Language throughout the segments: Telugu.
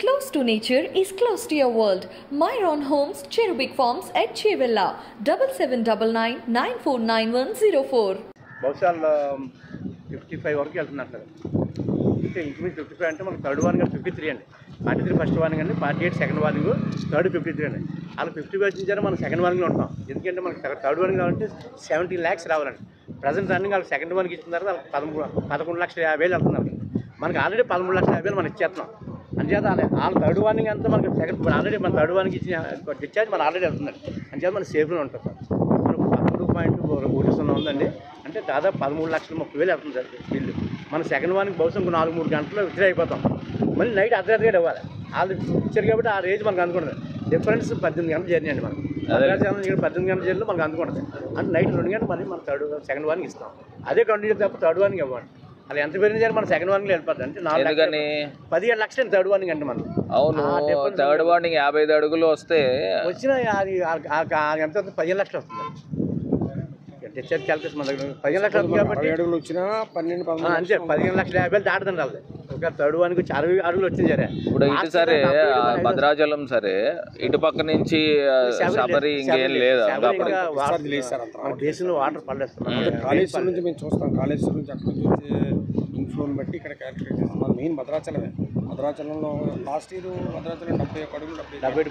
Close to nature is close to your world. Myron Homes, Cherubic Farms at Chevilla, 7799949104. బహుశా 55 వరకు వెళ్తున్నట్లు అంటే ఇంచుమించు 55 అంటే మనకు థర్డ్ వార్నింగ్ 53 అండి. 43 ఫస్ట్ వార్నింగ్ అండి, 48 సెకండ్ వార్నింగ్, థర్డ్ 53 అండి. అలా 50 వచ్చించారు మనం సెకండ్ వార్నింగ్లో ఉంటాం. ఎందుకంటే మనకి థర్డ్ వార్నింగ్ కావాలంటే 17 lakhs రావాలండి. ప్రజెంట్ రన్నింగ్ వాళ్ళకి సెకండ్ వార్నింగ్ ఇచ్చిన తర్వాత వాళ్ళకి 11,50,000 వెళ్తున్నారు. మనకి ఆల్రెడీ 13,50,000 మనం ఇచ్చేస్తున్నాం. అంచేత వాళ్ళ థర్డ్ వార్నింగ్ అంతా మనకి సెకండ్ ఆల్రెడీ మన థర్డ్ వార్నింగ్ ఇచ్చిన డిశ్చార్జ్ మనం ఆల్రెడీ వెళ్తుందండి. అంచేత మన సేఫ్గా ఉంటుంది సార్. మనకు 13.1 ఉందండి, అంటే దాదాపు 13,30,000 వెళ్తుంది సార్ బిల్లు. మన సెకండ్ వార్నింగ్ బహుశా 4-3 గంటల్లో విత్డ్రా అయిపోతాం. మళ్ళీ నైట్ అర్ధరాత్రి ఇవ్వాలి. వాళ్ళు ఇచ్చారు కాబట్టి ఆ రేంజ్ మనకు అందుకుంటుంది. డిఫరెన్స్ 18 గంటల జర్నీ అండి. మనం 18 గంటల జర్నీలో మనకు అందుకుంటుంది. అంటే నైట్ 2 గంటలు మళ్ళీ మనం సెకండ్ వార్నింగ్ ఇస్తాం. అదే కంటిన్యూ తప్ప థర్డ్ వార్నింగ్ ఇవ్వండి. అది ఎంత పెరిగిన సరే మన సెకండ్ వార్నింగ్ వెళ్ళిపోతుంది. అంటే 17 లక్షలు థర్డ్ వార్నింగ్ అంటే మనం. అవును, థర్డ్ వార్నింగ్ 55 అడుగులు వస్తే వచ్చిన అది ఎంత 15 లక్షలు వస్తుంది. డిశ్చార్జ్ క్యాల్కులేషన్ మన దగ్గర 15 లక్షలు కాబట్టి అడుగులు వచ్చినా 12 అంతే 15,50,000 దాటుతుంది వాళ్ళది. ఒక థర్డ్ వార్నింగ్ వచ్చి 60 అడుగులు వచ్చింది సరే. ఇప్పుడు ఇటు సరే భద్రాచలం సరే, ఇటు పక్క నుంచి శబరి ఇంకేం లేదా? దేశంలో వాటర్ పడేస్తున్నాం. కాలేజ్ నుంచి మేము చూస్తాం, కాలేజ్ నుంచి అక్కడ నుంచి వచ్చే ఇన్ఫ్లోని బట్టి ఇక్కడ క్యాలిక్యులేట్ చేస్తాం. మన మెయిన్ భద్రాచలమే. భద్రాచలంలో లాస్ట్ ఇయర్ భద్రాచలం 71 అడుగులు 70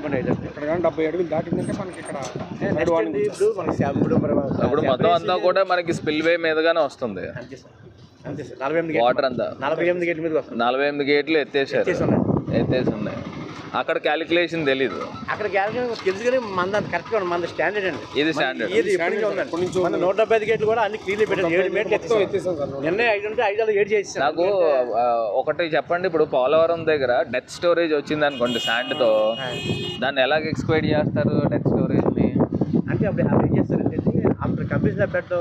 ఇక్కడ కానీ 70 అడుగులు దాటిందంటే మనకి ఇక్కడ ఇప్పుడు మొత్తం అంతా కూడా మనకి స్పిల్ వే మీదగానే వస్తుంది. అంతే సార్. 48 వాటర్ అంతా 48 గేట్ల మీద వస్తుంది. 48 గేట్లు ఎత్తేసి ఉన్నాయి. అక్కడ క్యాలిక్యులేషన్ తెలీదు. అక్కడ క్యాలిక్యులేషన్ తెలుసు కానీ మన కరెక్ట్గా మన స్టాండర్డ్ అండి. ఇది స్టాండర్డ్. ఇది ఉందండి. 175 గేట్లు కూడా అన్ని క్లీన్లీ పెట్టారు. 7 మీటర్లు ఎత్తేసాం. నిన్న 5 ఉంటే 5 7 చేసి నాకు ఒకటి చెప్పండి. ఇప్పుడు పోలవరం దగ్గర డెత్ స్టోరేజ్ వచ్చింది అనుకోండి శాండ్తో, దాన్ని ఎలాగ ఎక్స్క్వైడ్ చేస్తారు డెత్ స్టోరేజ్ని? అంటే అప్పుడు ఏం చేస్తారంటే అప్పుడు కంపెనీస్ పెట్టో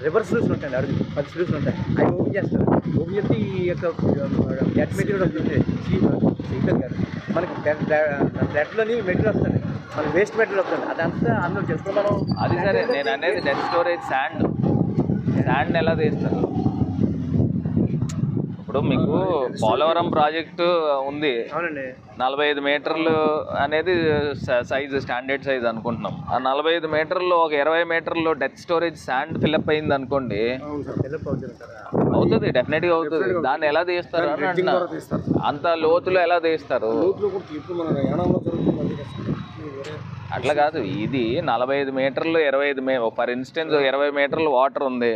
రివర్స్ స్లూస్ ఉంటాయండి. అడుగు 10 స్లూస్ ఉంటాయి. అవి ఓపెన్ చేస్తారు. ఓపెన్ చేస్తే ఈ యొక్క డెట్ మెటీరియల్ వస్తుంది. సీపర్ గారు మనకి బ్లడ్లోని మెటీరియల్ వస్తుంది, మనకి వేస్ట్ మెటీరియల్ వస్తుంది. అదంతా అందులో చేస్తాం మనం. అది సరే, నేను అనేది డెత్ స్టోరేజ్ శాండ్ ఎలా తీస్తారు? ఇప్పుడు మీకు పోలవరం ప్రాజెక్టు ఉంది, 45 మీటర్లు అనేది సైజు, స్టాండర్డ్ సైజ్ అనుకుంటున్నాం. ఆ 45 మీటర్లు ఒక 20 మీటర్లు డెత్ స్టోరేజ్ శాండ్ ఫిల్అప్ అయింది అనుకోండి, అవుతుంది, డెఫినెట్గా అవుతుంది. దాన్ని ఎలా తీస్తారు అని అంటున్నారు. అంత లోతులో ఎలా తీస్తారు? అట్లా కాదు, ఇది 45 మీటర్లు 25 ఫర్ ఇన్స్టెన్స్ 20 మీటర్లు వాటర్ ఉంది,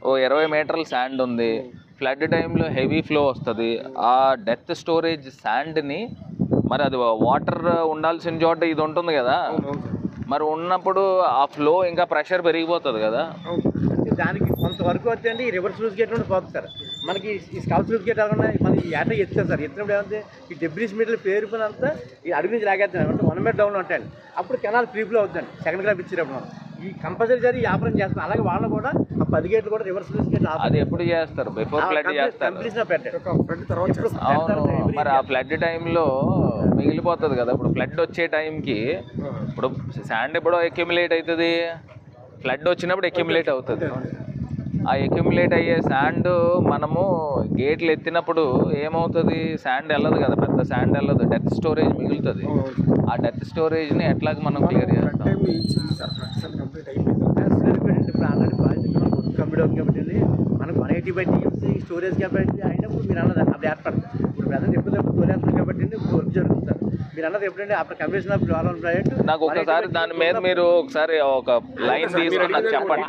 ఓ 20 మీటర్ల శాండ్ ఉంది. ఫ్లడ్ టైంలో హెవీ ఫ్లో వస్తుంది. ఆ డెత్ స్టోరేజ్ శాండ్ని మరి అది వాటర్ ఉండాల్సిన చోట ఇది ఉంటుంది కదా, మరి ఉన్నప్పుడు ఆ ఫ్లో ఇంకా ప్రెషర్ పెరిగిపోతుంది కదా. దానికి కొంతవరకు వచ్చండి రివర్స్ లూజ్ గేట్ నుండి పోతారు. మనకి ఈ స్కౌట్ లూజ్ గేట్ అవ్వకుండా మనకి ఏటా ఎత్తారు సార్. ఎత్తినప్పుడు ఏమంటే ఈ డెబ్రీస్ మీటర్లు పేరుకున్నంతా ఈ అడుగు నుంచి లాగేస్తాను అంటే 1 మీటర్ డౌన్లో ఉంటాయండి. అప్పుడు కెనాల్ ఫ్రీ ఫ్లో అవుతుంది. సెకండ్ క్లాస్ ఇచ్చేటప్పుడు మనం ఈ కంపల్సరీ వ్యాపారం చేస్తాం. అలాగే వాళ్ళు కూడా ఆ 10 గేట్లు కూడా రివర్స్ లూజ్ గేట్ అది ఎప్పుడు చేస్తారు? బిఫోర్ ఫ్లడ్ చేస్తారు. అవును, మరి ఆ ఫ్లడ్ టైంలో మిగిలిపోతుంది కదా. ఇప్పుడు ఫ్లడ్ వచ్చే టైంకి ఇప్పుడు శాండ్ ఎప్పుడో అక్యుములేట్ అవుతుంది, ఫ్లడ్ వచ్చినప్పుడు అక్యుములేట్ అవుతుంది. ఆ అక్యుములేట్ అయ్యే శాండ్ మనము గేట్లు ఎత్తినప్పుడు ఏమవుతుంది? శాండ్ వెళ్ళదు కదా, పెద్ద శాండ్ వెళ్ళదు, డెత్ స్టోరేజ్ మిగులుతుంది. ఆ డెత్ స్టోరేజ్ని ఎట్లాగ మనం క్లియర్ చేస్తాం? కంప్లీట్ అవుతుంది కాబట్టి మనకు 180 TMC స్టోరేజ్ కెపాసిటీ అయినప్పుడు మీరు అన్నది అప్పుడు ఏర్పడుతుంది. ఇప్పుడు ప్రజెంట్ ఎప్పుడప్పుడు తోలేస్తుంది కాబట్టి వర్క్ జరుగుతుంది. మీరు అన్నది ఎప్పుడంటే అప్పుడు కమిషన్ ఆఫ్ డెవలప్మెంట్ ప్రాజెక్ట్ నాకు ఒకసారి దాని మీద మీరు ఒకసారి ఒక లైన్ తీసుకుని నాకు చెప్పండి.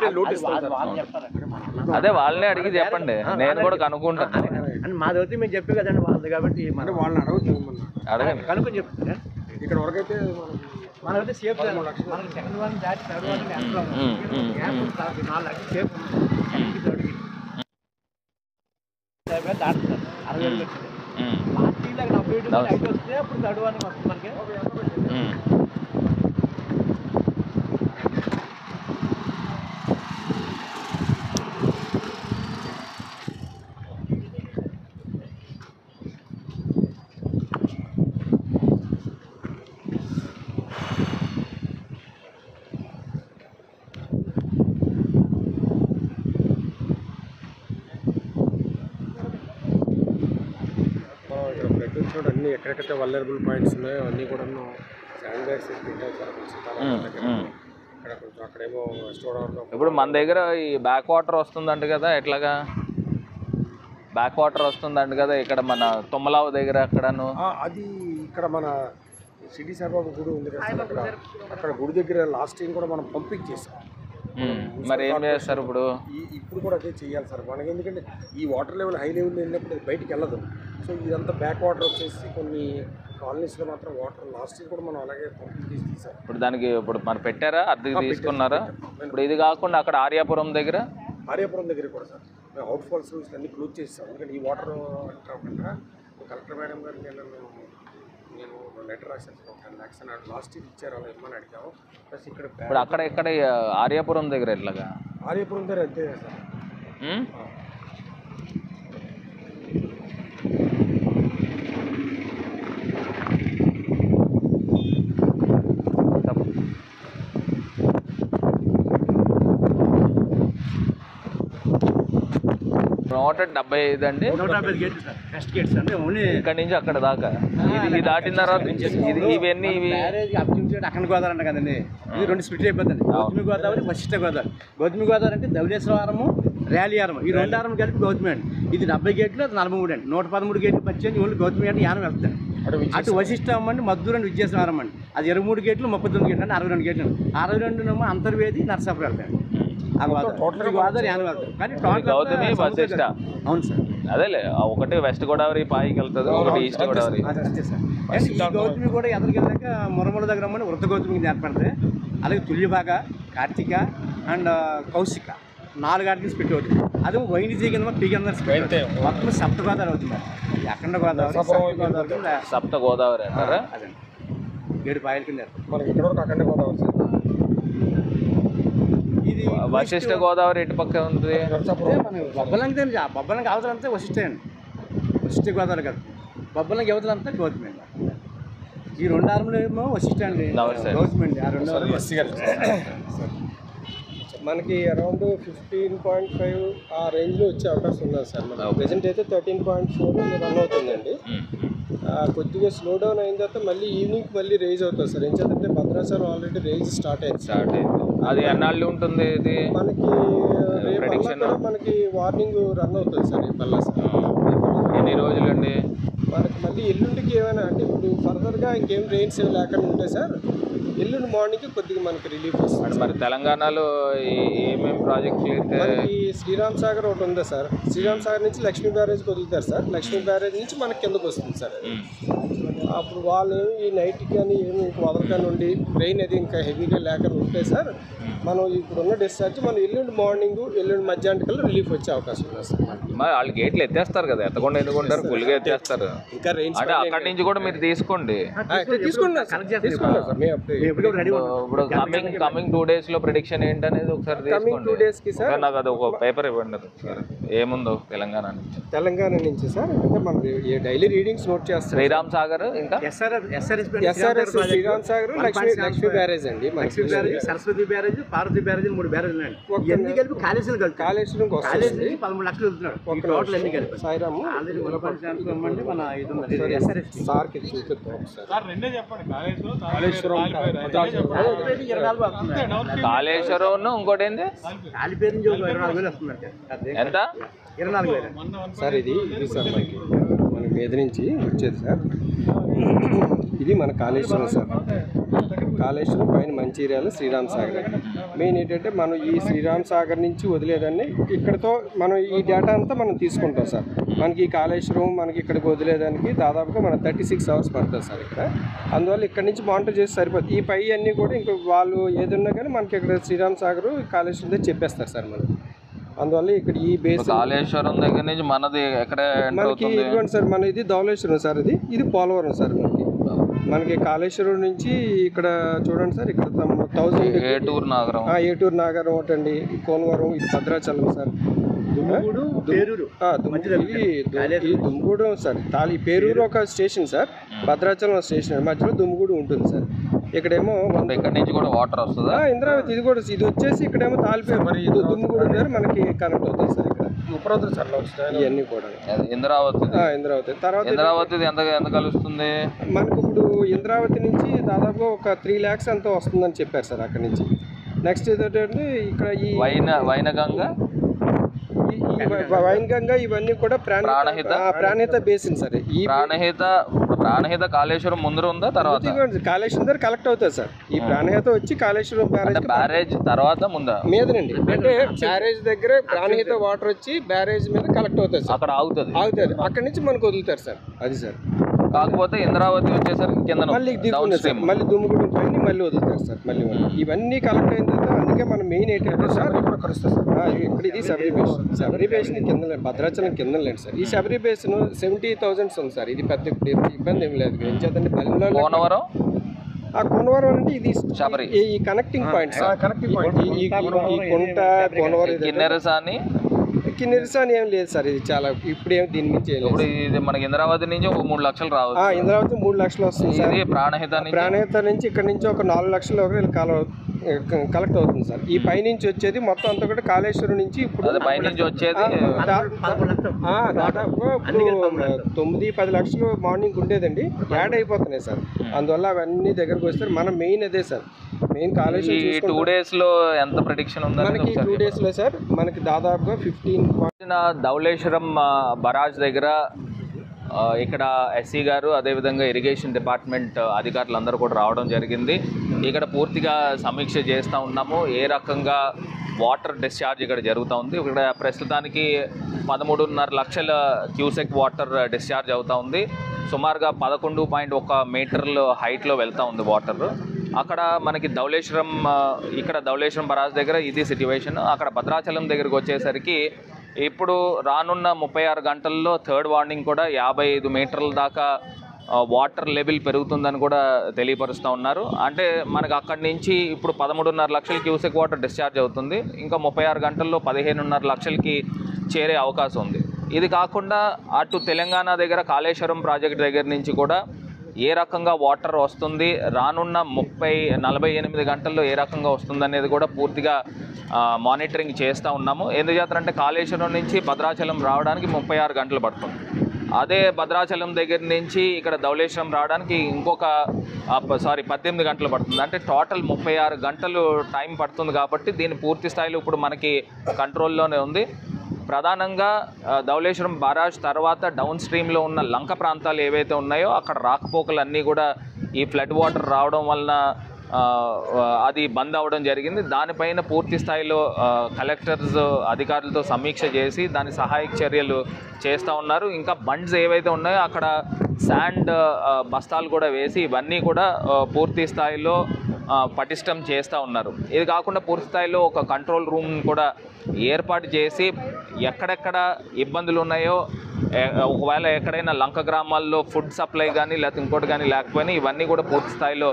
అదే వాళ్ళనే అడిగి చెప్పండి, నేను కూడా కనుక్కుంటాను. అని మాది అయితే మేము చెప్పే కదండి వాళ్ళది కాబట్టి వాళ్ళని అడగండి, కనుక్కొని చెప్తాను. ఇక్కడ వరకైతే మనమైతే సేఫ్ మనకి సెకండ్ వన్ దాటి థర్డ్ వన్ 4 లక్షలు సేఫ్ దాటుతుంది. 60 వచ్చింది. లాస్ట్ ఇయర్ 70 వస్తే అప్పుడు థర్డ్ వన్ వస్తుంది మనకి. చూడండి అన్ని ఎక్కడెక్కడైతే వల్నరబుల్ పాయింట్స్ ఉన్నాయో అన్నీ కూడా శాండ్ బ్యాగ్స్ పెట్టారు సార్. ఇక్కడ కొంచెం అక్కడేమో వెస్ట్ గోదావరిలో ఇప్పుడు మన దగ్గర ఈ బ్యాక్ వాటర్ వస్తుందంట కదా, ఎట్లాగా బ్యాక్ వాటర్ వస్తుందంట కదా ఇక్కడ మన తుమ్మలావు దగ్గర అక్కడను? అది ఇక్కడ మన సిటీ సాయిబాబా గుడి ఉంది కదా సార్, అక్కడ గుడి దగ్గర లాస్ట్ టైం కూడా మనం పంపింగ్ చేసాం. మరి ఏం చేస్తారు ఇప్పుడు? ఇప్పుడు కూడా అదే చేయాలి సార్ మనకి, ఎందుకంటే ఈ వాటర్ లెవెల్ హై లెవెల్ వెళ్ళినప్పుడు అది బయటికి వెళ్ళదు. సో ఇదంతా బ్యాక్ వాటర్ వచ్చేసి కొన్ని కాలనీస్లో మాత్రం వాటర్ లాస్ట్ ఇయర్ కూడా మనం అలాగే పంపింగ్ చేసి తీసాం. ఇప్పుడు దానికి ఇప్పుడు మరి పెట్టారా, అద్దెకి తీసుకున్నారా? ఇప్పుడు ఇది కాకుండా అక్కడ ఆర్యాపురం దగ్గర కూడా సార్ మేము అవుట్ ఫాల్స్ అన్ని క్లోజ్ చేస్తాం. ఎందుకంటే ఈ వాటర్ కాకుండా కలెక్టర్ మేడం గారు నేను లెటర్ రాశాను సార్, 10 lakhs అన్నాడు. లాస్ట్ ఇయర్ ఇచ్చారు, అలా ఇమ్మని అడిగాము. ప్లస్ ఇక్కడ ఇప్పుడు అక్కడ ఆర్యాపురం దగ్గర ఎట్లాగా? ఆర్యాపురం దగ్గర అంతే సార్. నోట 75 అండి. 150 గేట్లు సార్, ఫస్ట్ గేట్స్ అంటే ఓన్లీ ఇక్కడ నుంచి అక్కడ దాకా. ఇది దాటిన తర్వాత ఇవన్నీ ఇవి అక్కడ గోదావరి అంట కదండి. ఇది 2 స్ప్లిట్ అయిపోతుంది. గౌతమి గోదావరి, వశిష్ట గోదావరి. గౌతమి గోదావరి అంటే ధవళేశ్వరము, ర్యాలీయారం, ఈ 2 ఆరం కలిపి గౌతమి అండి. ఇది 70 గేట్లు, అది 43 అండి. 113 గేట్లు పచ్చేది ఓన్లీ గౌతమి అంటే యానం వెళ్తాయి. అటు వశిష్టం అండి, మద్దూరు అండి, విజయస్వారం అండి. అది 23 గేట్లు, 39 గేట్లు అంటే 62 గేట్లు. 62 అంతర్వేది, నర్సాపురం వెళ్తాయి. గోదావరి యానం వెళ్తాయి. కానీ గౌతమి వశిష్ట. అవును సార్, అదేలే. ఒకటి వెస్ట్ గోదావరి పాయికి వెళ్తుంది, ఒకటి ఈస్ట్ గోదావరి. అంతే సార్. ఈ గౌతమి కూడా ఎదురుకి వెళ్ళాక మురమల దగ్గర అమ్మని వృద్ధ గౌతమికి ఏర్పడతాయి. అలాగే తుల్యభాగ, కార్తీక అండ్ కౌశిక 4 ఆర్టికల్స్ పెట్టి అవుతుంది. అది వైనిజీ కింద పీ కింద మొత్తం సప్త గోదావరి అవుతుంది. అఖండ గోదావరి, సప్త గోదావరి అంటారా? అదండి 7 పాయల కింద మనకి ఇక్కడ వరకు అఖండ గోదావరి సార్. ఇది వశిష్ట గోదావరి ఎటు పక్క ఉంది? బొబ్బలంకి బొబ్బలంకి అవతలంతా వశిష్టే అండి. వశిష్ట గోదావరి కాదు, బొబ్బలంకి అవతలంతా గౌతమి అండి. ఈ 2 ఆర్ములు ఏమో వశిష్ట అండి, గౌతమి అండి. ఆ 2 మనకి అరౌండ్ 15.5 ఆ రేంజ్లో వచ్చే అవకాశం ఉన్నది సార్. మనకి ప్రెజెంట్ అయితే 13.4 రన్ అవుతుందండి. కొద్దిగా స్లో డౌన్ అయిన తర్వాత మళ్ళీ ఈవినింగ్ మళ్ళీ రేజ్ అవుతుంది సార్. ఏం చేద్దంటే భద్రాచలం ఆల్రెడీ రేజ్ స్టార్ట్ అయింది. అది ఎన్నాళ్ళు ఉంటుంది? ఇది మనకి మనకి వార్నింగ్ రన్ అవుతుంది సార్. రేపల్లా సార్ ఎన్ని రోజులండి? మనకి మళ్ళీ ఎల్లుండికి ఏమైనా అంటే ఇప్పుడు ఫర్దర్గా ఇంకేం రెయిన్స్ ఏమి లేకుండా ఉంటాయి సార్. ఎల్లుండి మార్నింగ్ కొద్దిగా మనకి రిలీఫ్ వస్తుంది. మరి తెలంగాణలో ఏమేమి ప్రాజెక్టులు అయితే? మనకి శ్రీరామ్ సాగర్ ఒకటి ఉంది సార్. శ్రీరామ్ సాగర్ నుంచి లక్ష్మీ బ్యారేజ్కి వదులుతారు సార్. లక్ష్మీ బ్యారేజ్ నుంచి మనకి కిందకు వస్తుంది సార్. అప్పుడు వాళ్ళు ఈ నైట్కి కానీ ఏమి వదలకాని ఉండి రెయిన్ అది ఇంకా హెవీగా లేకుండా ఉంటే సార్, మనం ఇప్పుడున్న డిశ్చార్జ్ మనం ఎల్లుండి మార్నింగ్ ఎల్లుండి మధ్యాహ్నం కల్లా రిలీఫ్ వచ్చే అవకాశం ఉంది సార్. మరి వాళ్ళు గేట్లు ఎత్తేస్తారు కదా, ఎత్తకుండా ఎందుకుంటారు? ఫుల్గా ఎత్తేస్తారు. ఇంకా రెయిన్ అంటే అక్కడి నుంచి కూడా మీరు తీసుకోండి. ఇప్పుడు కమింగ్ 2 days లో ప్రిడిక్షన్ ఏంటనేది ఒకసారి కమింగ్ 2 days కి సార్ నాకు అది ఒక పేపర్ ఇవ్వండి. ఏముందో తెలంగాణ నుంచి సార్, అంటే మనం డైలీ రీడింగ్స్ నోట్ చేస్తాం. శ్రీరామ్ సాగర్, ఇంకా ఎస్ఆర్ఎస్ శ్రీరామ్ సాగర్, లక్ష్మీ బ్యారేజ్ అండి. Lakshmi barrage, Saraswati barrage, Parvati barrage, 3 barrage అండి. ఎన్ని కలిపి కాళేశ్వరం 13 లక్షలు వెళ్తున్నాడు టోటల్. ఎన్ని కలిపి సాయిరామ్ మన ఇది సార్కి చూపిద్దాం సార్. కాళేశ్వరం ఇంకోటి ఏంది? కాలిపేరు నుంచి 24,000 వస్తుందంటే ఎంత? 24,000 సార్. ఇది సార్ మన మీద నుంచి వచ్చేది సార్. ఇది మన కాళేశ్వరం సార్. కాళేశ్వరం పైన మంచిర్యాల, శ్రీరామ్ సాగర్. మెయిన్ ఏంటంటే మనం ఈ శ్రీరామ్ సాగర్ నుంచి వదిలేదాన్ని ఇక్కడతో మనం ఈ డేటా అంతా మనం తీసుకుంటాం సార్. మనకి ఈ కాళేశ్వరం మనకి ఇక్కడికి వదిలేదానికి దాదాపుగా మన 36 hours పడుతుంది సార్ ఇక్కడ. అందువల్ల ఇక్కడ నుంచి మానిటర్ చేసి సరిపోతుంది. ఈ పై అన్నీ కూడా ఇంకా వాళ్ళు ఏదన్నా కానీ మనకి ఇక్కడ శ్రీరామ్ సాగర్, కాళేశ్వరం దగ్గర చెప్పేస్తారు సార్ మనం. అందువల్ల ఇక్కడ ఈ బేస్ కాళేశ్వరం దగ్గర నుంచి మనది ఎక్కడ మనకి ఇదిగోండి సార్, మన ఇది ధవళేశ్వరం సార్. ఇది పోలవరం సార్. మనకి కాళేశ్వరం నుంచి ఇక్కడ చూడండి సార్, ఇక్కడ 1000 ఏటూరు నాగరం ఒకటండి, కోనవరం, ఇది భద్రాచలం సార్. దుమ్ముగూడు సార్. పేరూరు ఒక స్టేషన్ సార్, భద్రాచలం స్టేషన్, మధ్యలో దుమ్ముగూడు ఉంటుంది సార్. ఇక్కడేమో ఇక్కడ నుంచి కూడా వాటర్ వస్తుందా? ఇంద్రావతి ఇది కూడా ఇది వచ్చేసి ఇక్కడేమో తాలిపేరు, మరి ఇది దుమ్ముగూడు దగ్గర మనకి కనెక్ట్ అవుతుంది సార్. ఇక్కడ ఉపరోధులు సార్ ఇవన్నీ కూడా ఇంద్రావతి తర్వాత ఇంద్రావతి ఎంత కలుస్తుంది మనకు ఇప్పుడు ఇంద్రావతి నుంచి దాదాపుగా ఒక 3 lakhs ఎంతో వస్తుందని చెప్పారు సార్ అక్కడ నుంచి. నెక్స్ట్ ఏంటంటే ఇక్కడ ఈ వైనగంగా వైన్గంగా ఇవన్నీ కూడా ప్రాణహిత బేసిన్ సార్. ఈ ప్రాణహిత కాళేశ్వరం ముందర ఉందా తర్వాత కాళేశ్వరం దగ్గర కలెక్ట్ అవుతుంది సార్. ఈ ప్రాణహిత వచ్చి కాళేశ్వరం బ్యారేజ్ తర్వాత ముందా మీదనండి, అంటే బ్యారేజ్ దగ్గర ప్రాణహిత వాటర్ వచ్చి బ్యారేజ్ మీద కలెక్ట్ అవుతుంది సార్. అక్కడ ఆగుతుంది అక్కడ నుంచి మనకు వదులుతారు సార్. అది సార్. కాకపోతే ఇంద్రావతి వచ్చేసరికి కింద మళ్ళీ మళ్ళీ దుమ్ముగూడెం పైన మళ్ళీ వదులుతారు సార్. మళ్ళీ ఇవన్నీ కలెక్ట్ అయిన తర్వాత అందుకే మన మెయిన్ ఏంటంటే సార్ ఇక్కడ ఇది శబరి బేసిన్ కింద భద్రాచలం కింద లేండి సార్. ఈ శబరి బేసిన్ 70,000 ఉంది సార్. ఇది పెద్ద ఇబ్బంది ఏం లేదు. ఏం చేద్దంటే కోనవరం అంటే ఇది ఈ కనెక్టింగ్ పాయింట్ సార్. ఈ కుంట కోనవరం కిన్నెరసాని ఏం లేదు సార్. ఇది చాలా ఇప్పుడు ఏం దీని నుంచి మనకి ఇంద్రావతి నుంచి ఒక 3 లక్షలు రావు. ఇంద్రావతి 3 లక్షలు వస్తుంది సార్. ప్రాణహిత నుంచి ఇక్కడ నుంచి ఒక 4 లక్షలు కలెక్ట్ అవుతుంది సార్. ఈ పైనుంచి వచ్చేది మొత్తం అంతా కూడా కాళేశ్వరం నుంచి ఇప్పుడు పైనుంచి వచ్చేది దాదాపు ఇప్పుడు 9-10 లక్షలు మార్నింగ్ ఉండేదండి, యాడ్ అయిపోతున్నాయి సార్. అందువల్ల అవన్నీ దగ్గరకు వస్తారు. మన మెయిన్ అదే సార్. మెయిన్ కాళేశ్వరం 2 days లో ఎంత ప్రెడిక్షన్ ఉంది మనకి? 2 days లో సార్ మనకి దాదాపుగా 15 ధవళేశ్వరం బరాజ్ దగ్గర ఇక్కడ ఎస్సీ గారు అదేవిధంగా ఇరిగేషన్ డిపార్ట్మెంట్ అధికారులు అందరూ కూడా రావడం జరిగింది. ఇక్కడ పూర్తిగా సమీక్ష చేస్తూ ఉన్నాము. ఏ రకంగా వాటర్ డిశ్చార్జ్ ఇక్కడ జరుగుతూ ఉంది. ఇక్కడ ప్రస్తుతానికి 13.5 లక్షల క్యూసెక్ వాటర్ డిశ్చార్జ్ అవుతూ ఉంది. సుమారుగా 11.1 మీటర్లు హైట్లో వెళ్తూ ఉంది వాటర్. అక్కడ మనకి ధవళేశ్వరం బరాజ్ దగ్గర ఇది సిట్యువేషన్. అక్కడ భద్రాచలం దగ్గరికి వచ్చేసరికి ఇప్పుడు రానున్న 36 గంటల్లో 3rd వార్నింగ్ కూడా 55 మీటర్ల దాకా వాటర్ లెవెల్ పెరుగుతుందని కూడా తెలియపరుస్తూ ఉన్నారు. అంటే మనకు అక్కడి నుంచి ఇప్పుడు 13.5 లక్షల క్యూసెక్ వాటర్ డిశ్చార్జ్ అవుతుంది. ఇంకా 36 గంటల్లో 15.5 లక్షలకి చేరే అవకాశం ఉంది. ఇది కాకుండా అటు తెలంగాణ దగ్గర కాళేశ్వరం ప్రాజెక్ట్ దగ్గర నుంచి కూడా ఏ రకంగా వాటర్ వస్తుంది, రానున్న 48 గంటల్లో ఏ రకంగా వస్తుంది అనేది కూడా పూర్తిగా మానిటరింగ్ చేస్తూ ఉన్నాము. ఎందుచేతంటే కాళేశ్వరం నుంచి భద్రాచలం రావడానికి 36 గంటలు పడుతుంది. అదే భద్రాచలం దగ్గర నుంచి ఇక్కడ ధవళేశ్వరం రావడానికి 18 గంటలు పడుతుంది. అంటే టోటల్ 36 గంటలు టైం పడుతుంది. కాబట్టి దీని పూర్తి స్థాయిలో ఇప్పుడు మనకి కంట్రోల్లోనే ఉంది. ప్రధానంగా ధవళేశ్వరం బారాజ్ తర్వాత డౌన్ స్ట్రీమ్లో ఉన్న లంక ప్రాంతాలు ఏవైతే ఉన్నాయో అక్కడ రాకపోకలన్నీ కూడా ఈ ఫ్లడ్ వాటర్ రావడం వలన అది బంద్ అవ్వడం జరిగింది. దానిపైన పూర్తి స్థాయిలో కలెక్టర్స్ అధికారులతో సమీక్ష చేసి దాని సహాయక చర్యలు చేస్తూ ఉన్నారు. ఇంకా బండ్స్ ఏవైతే ఉన్నాయో అక్కడ శాండ్ బస్తాలు కూడా వేసి ఇవన్నీ కూడా పూర్తి స్థాయిలో పటిష్టం చేస్తూ ఉన్నారు. ఇది కాకుండా పూర్తి స్థాయిలో ఒక కంట్రోల్ రూమ్ కూడా ఏర్పాటు చేసి ఎక్కడెక్కడ ఇబ్బందులు ఉన్నాయో, ఒకవేళ ఎక్కడైనా లంక గ్రామాల్లో ఫుడ్ సప్లై కానీ లేకపోతే ఇంకోటి కానీ లేకపోయినా ఇవన్నీ కూడా పూర్తి స్థాయిలో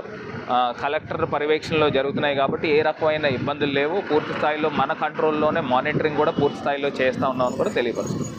కలెక్టర్ పర్యవేక్షణలో జరుగుతున్నాయి. కాబట్టి ఏ రకమైన ఇబ్బందులు లేవు. పూర్తి స్థాయిలో మన కంట్రోల్లోనే మానిటరింగ్ కూడా పూర్తి స్థాయిలో చేస్తూ ఉన్నామని కూడా తెలియపరుస్తుంది.